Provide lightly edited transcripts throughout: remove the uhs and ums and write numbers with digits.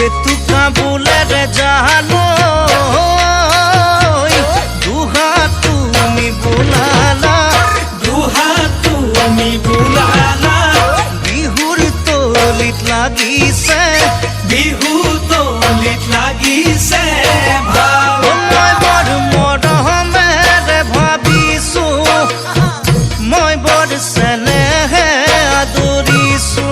জেতুকা বোলেৰে জানো দুহাত তুমি বোলালা বিহুৰ তলিত লাগিছে মই বৰ মৰমেৰে ভাবিছো মই বৰ চেনেহে আদৰিছো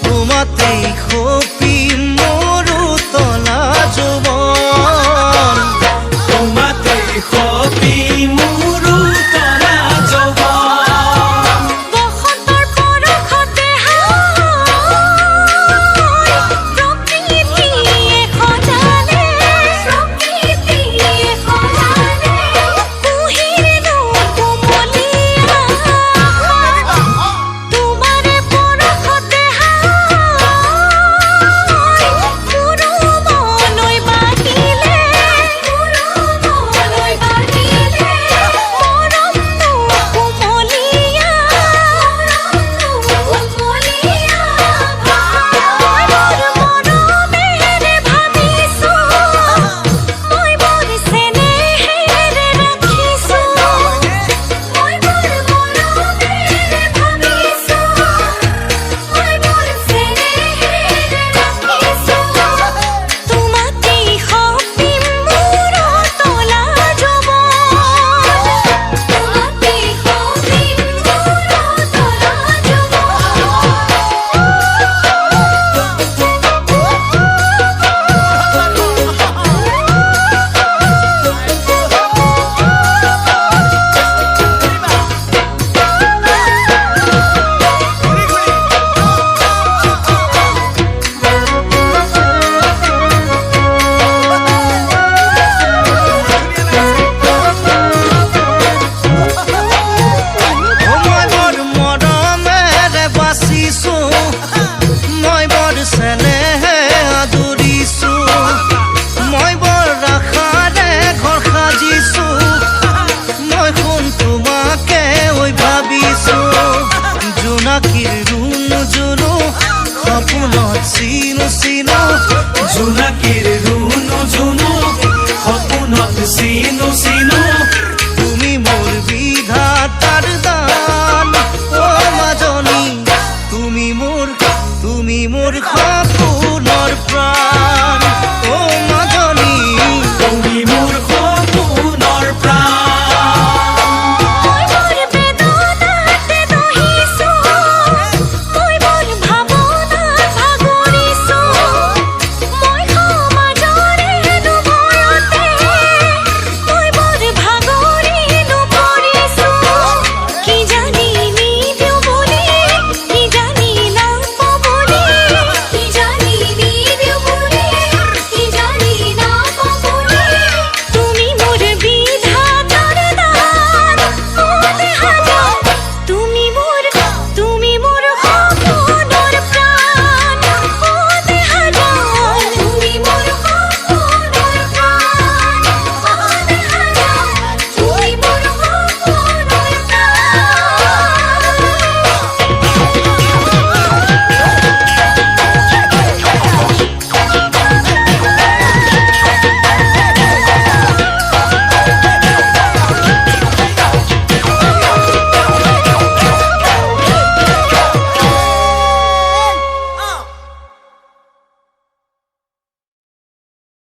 তোমাতেই সপি মোৰো তলা যৌৱন বসন্তৰ পৰশতে প্ৰকৃতিয়ে সজালে কুহিৰনো কোমলীয়া তোমাৰে পৰশতে মোৰো মনৈ বাকিলে মৰমনো কোমলীয়া মৰমেৰে ভাবিছো মই বৰ চেনেহেৰে ৰাখিছো মই বৰ মৰমেৰে ভাবিছো মই বৰ চেনেহেৰে ৰাখিছো তোমাতেই সপিম মোৰ তলা যৌৱন তোমাতেই সপিম মোৰ তলা মই বৰ মৰমেৰে বাচিছো মই বৰ চেনেহে আদৰিছো মই বৰ আশাৰে ঘৰ সাজিছো মই শুন তোমাকে ঐ ভাবিছো জোনাকীৰ ৰুণু জুনু সপোনত চিনো চিনো জোনাকীৰ ৰুণু জুনু সপোনত চিনো চিনো